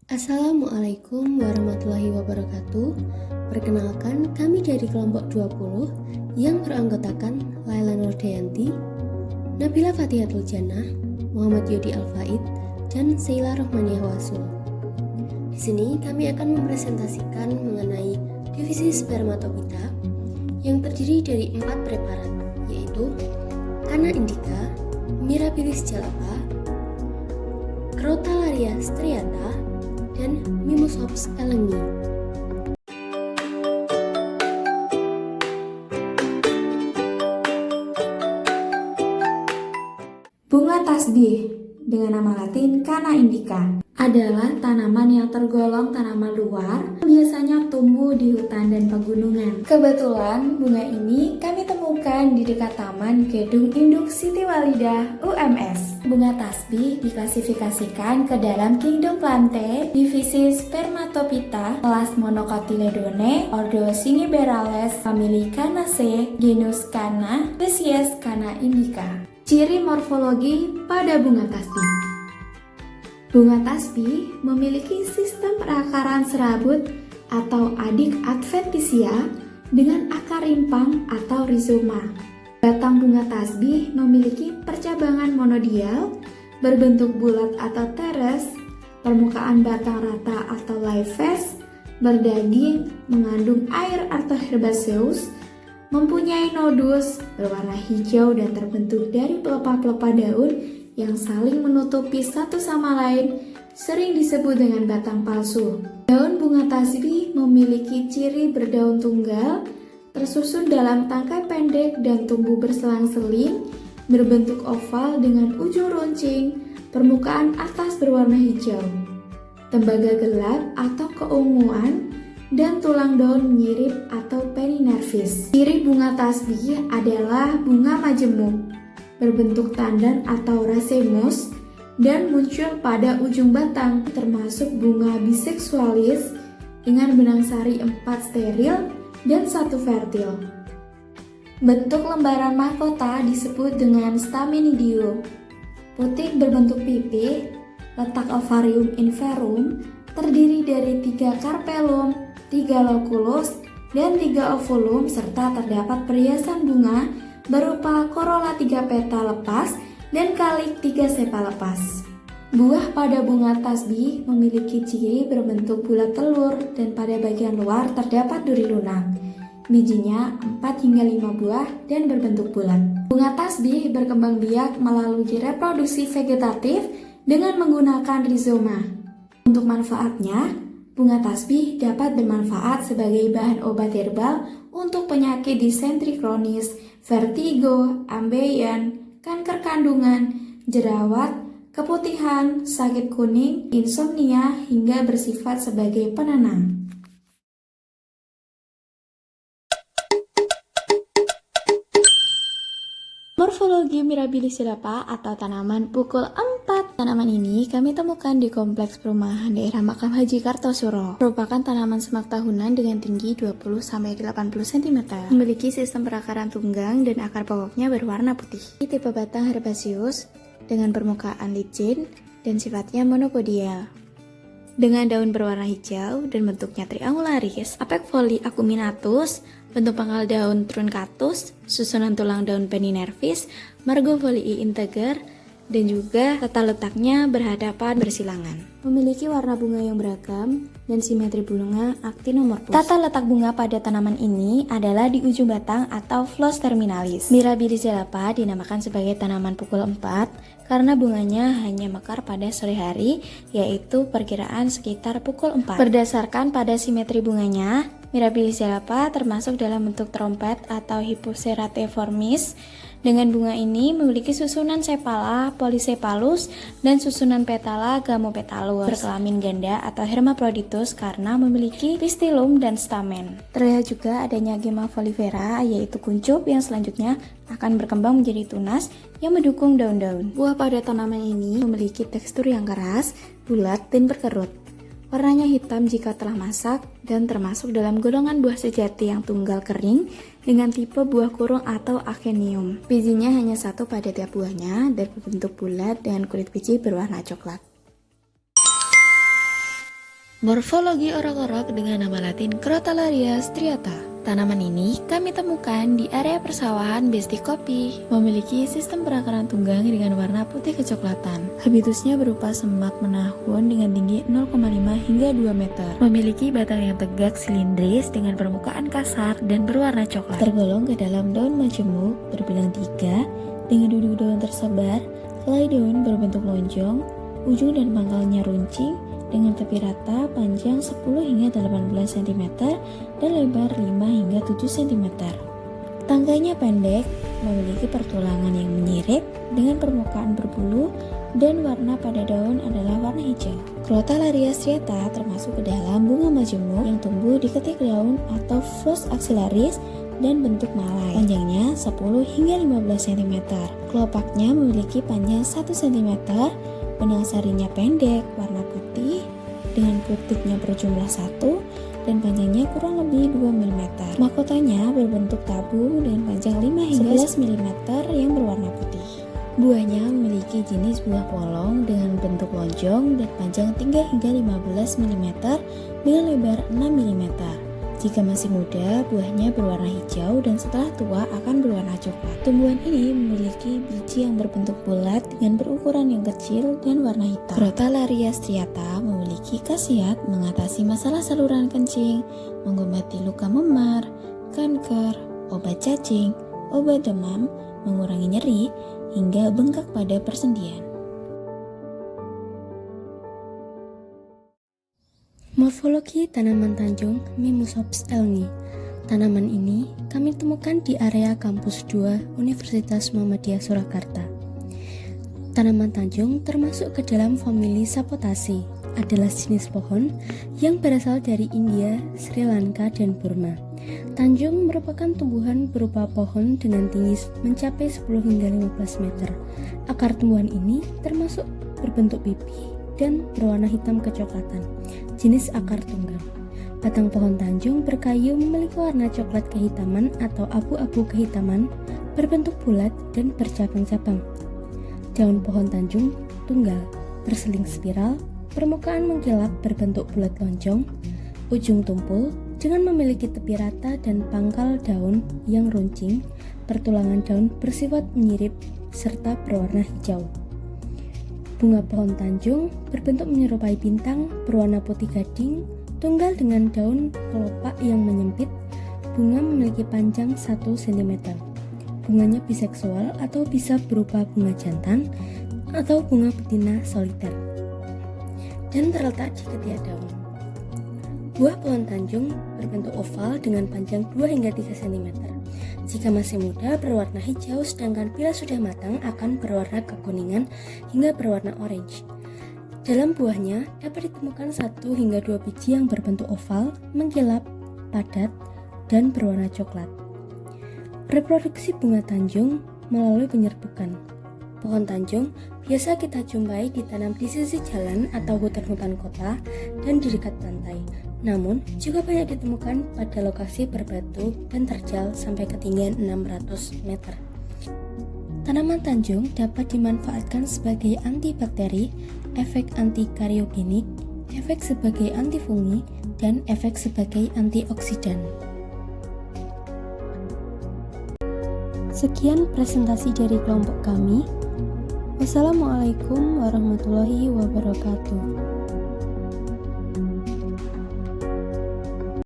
Assalamualaikum warahmatullahi wabarakatuh. Perkenalkan, kami dari kelompok 20 yang beranggotakan Laila Nurdayanti, Nabila Fatihatul Jannah, Muhammad Yodi Al-Faid, dan Sheila Rohmaniah Wasul. Di sini kami akan mempresentasikan mengenai divisi spermatopita yang terdiri dari 4 preparat, yaitu Canna indica, Mirabilis jalapa, Crotalaria striata, dan Mimosops elengi. Bunga tasbih dengan nama latin Canna indica adalah tanaman yang tergolong tanaman luar, biasanya tumbuh di hutan dan pegunungan. Kebetulan bunga ini kami temukan di dekat Taman Gedung Induk Siti Walidah UMS. Bunga tasbih diklasifikasikan ke dalam Kingdom Plantae, divisi Spermatopita, kelas Monocotyledone, ordo Cinniberales, famili Cannaceae, genus Canna, spesies Canna indica. Ciri morfologi pada bunga tasbih. Bunga tasbih memiliki sistem perakaran serabut atau adik adventitia dengan akar rimpang atau rizoma. Batang bunga tasbih memiliki percabangan monodial, berbentuk bulat atau teres, permukaan batang rata atau live-face, berdaging, mengandung air atau herbaceous, mempunyai nodus berwarna hijau dan terbentuk dari pelepah-pelepah daun yang saling menutupi satu sama lain, sering disebut dengan batang palsu. Daun bunga tasbih memiliki ciri berdaun tunggal, tersusun dalam tangkai pendek dan tumbuh berselang-seling, berbentuk oval dengan ujung runcing, permukaan atas berwarna hijau, tembaga gelap atau keunguan, dan tulang daun menyirip atau peninervis. Ciri bunga tasbih adalah bunga majemuk, berbentuk tandan atau racemus, dan muncul pada ujung batang, termasuk bunga biseksualis dengan benang sari 4 steril dan 1 fertil. Bentuk lembaran mahkota disebut dengan stamenidium. Putik berbentuk pipih, letak ovarium inferum, terdiri dari 3 carpellum, 3 loculus, dan 3 ovulum, serta terdapat perhiasan bunga berupa korola 3 petal lepas dan kalik 3 sepal lepas. Buah pada bunga tasbih memiliki ciri berbentuk bulat telur dan pada bagian luar terdapat duri lunak. Bijinya 4 hingga 5 buah dan berbentuk bulat. Bunga tasbih berkembang biak melalui reproduksi vegetatif dengan menggunakan rizoma. Untuk manfaatnya, bunga tasbih dapat bermanfaat sebagai bahan obat herbal untuk penyakit disentri kronis, vertigo, ambeien, kanker kandungan, jerawat, keputihan, sakit kuning, insomnia, hingga bersifat sebagai penenang. Morfologi Mirabilis jalapa atau tanaman pukul 4. Tanaman ini kami temukan di kompleks perumahan daerah Makam Haji Kartosuro. Merupakan tanaman semak tahunan dengan tinggi 20-80 cm. Memiliki sistem perakaran tunggang dan akar pokoknya berwarna putih. Tipe batang herbaceous dengan permukaan licin dan sifatnya monopodial. Dengan daun berwarna hijau dan bentuknya triangularis, apek foli acuminatus, bentuk pangkal daun truncatus, susunan tulang daun peninervis, margo folii integer, dan juga tata letaknya berhadapan bersilangan. Memiliki warna bunga yang beragam dan simetri bunga actinomorphous. Tata letak bunga pada tanaman ini adalah di ujung batang atau flos terminalis. Mirabilis jalapa dinamakan sebagai tanaman pukul 4 karena bunganya hanya mekar pada sore hari, yaitu perkiraan sekitar pukul 4. Berdasarkan pada simetri bunganya, Mirabilis jalapa termasuk dalam bentuk trompet atau Hippoceratiformis. Dengan bunga ini memiliki susunan sepala polycephalus dan susunan petala gamopetalus, berkelamin ganda atau hermaphroditus karena memiliki pistilum dan stamen. Terlihat juga adanya gema folifera, yaitu kuncup yang selanjutnya akan berkembang menjadi tunas yang mendukung daun-daun. Buah pada tanaman ini memiliki tekstur yang keras, bulat, dan berkerut. Warnanya hitam jika telah masak dan termasuk dalam golongan buah sejati yang tunggal kering dengan tipe buah kurung atau achenium. Bijinya hanya 1 pada tiap buahnya dan berbentuk bulat dengan kulit biji berwarna coklat. Morfologi orok-orok dengan nama latin Crotalaria striata. Tanaman ini kami temukan di area persawahan Besti Kopi. Memiliki sistem perakaran tunggang dengan warna putih kecoklatan. Habitusnya berupa semak menahun dengan tinggi 0,5 hingga 2 meter. Memiliki batang yang tegak silindris dengan permukaan kasar dan berwarna coklat. Tergolong ke dalam daun majemuk berbilang 3 dengan duduk daun tersebar, helai daun berbentuk lonjong, ujung dan pangkalnya runcing, dengan tepi rata panjang 10 hingga 18 cm dan lebar 5 hingga 7 cm. Tangkainya pendek, memiliki pertulangan yang menyirip dengan permukaan berbulu dan warna pada daun adalah warna hijau. Crotalaria striata termasuk ke dalam bunga majemuk yang tumbuh di ketik daun atau flos axillaris dan bentuk malai. Panjangnya 10 hingga 15 cm. Kelopaknya memiliki panjang 1 cm. Benang sarinya pendek, warna putih, dengan putiknya berjumlah 1 dan panjangnya kurang lebih 2 mm. Mahkotanya berbentuk tabu dengan panjang 5 hingga 11 mm yang berwarna putih. Buahnya memiliki jenis buah polong dengan bentuk lonjong dan panjang 3 hingga 15 mm dengan lebar 6 mm. Jika masih muda, buahnya berwarna hijau dan setelah tua akan berwarna coklat. Tumbuhan ini memiliki biji yang berbentuk bulat dengan berukuran yang kecil dan warna hitam. Crotalaria striata memiliki khasiat mengatasi masalah saluran kencing, mengobati luka memar, kanker, obat cacing, obat demam, mengurangi nyeri, hingga bengkak pada persendian. Morfologi tanaman Tanjung Mimosops elmi. Tanaman ini kami temukan di area kampus 2 Universitas Muhammadiyah Surakarta. Tanaman Tanjung termasuk ke dalam famili Sapotacea, adalah jenis pohon yang berasal dari India, Sri Lanka, dan Burma. Tanjung merupakan tumbuhan berupa pohon dengan tinggi mencapai 10 hingga 15 meter. Akar tumbuhan ini termasuk berbentuk pipi dan berwarna hitam kecoklatan, jenis akar tunggang. Batang pohon Tanjung berkayu memiliki warna coklat kehitaman atau abu-abu kehitaman, berbentuk bulat dan bercabang-cabang. Daun pohon Tanjung tunggal, berseling spiral, permukaan mengkilap berbentuk bulat lonjong, ujung tumpul dengan memiliki tepi rata dan pangkal daun yang runcing, pertulangan daun bersifat menyirip serta berwarna hijau. Bunga pohon Tanjung berbentuk menyerupai bintang, berwarna putih gading, tunggal dengan daun kelopak yang menyempit. Bunga memiliki panjang 1 cm. Bunganya biseksual atau bisa berupa bunga jantan atau bunga betina soliter dan terletak di ketiak daun. Buah pohon Tanjung berbentuk oval dengan panjang 2 hingga 3 cm. Jika masih muda berwarna hijau, sedangkan bila sudah matang akan berwarna kekuningan hingga berwarna orange. Dalam buahnya dapat ditemukan 1 hingga 2 biji yang berbentuk oval, mengkilap, padat, dan berwarna coklat. Reproduksi bunga Tanjung melalui penyerbukan. Pohon Tanjung biasa kita jumpai ditanam di sisi jalan atau hutan-hutan kota dan di dekat pantai. Namun, juga banyak ditemukan pada lokasi berbatu dan terjal sampai ketinggian 600 meter. Tanaman Tanjung dapat dimanfaatkan sebagai antibakteri, efek antikariogenik, efek sebagai antifungi, dan efek sebagai antioksidan. Sekian presentasi dari kelompok kami. Wassalamualaikum warahmatullahi wabarakatuh.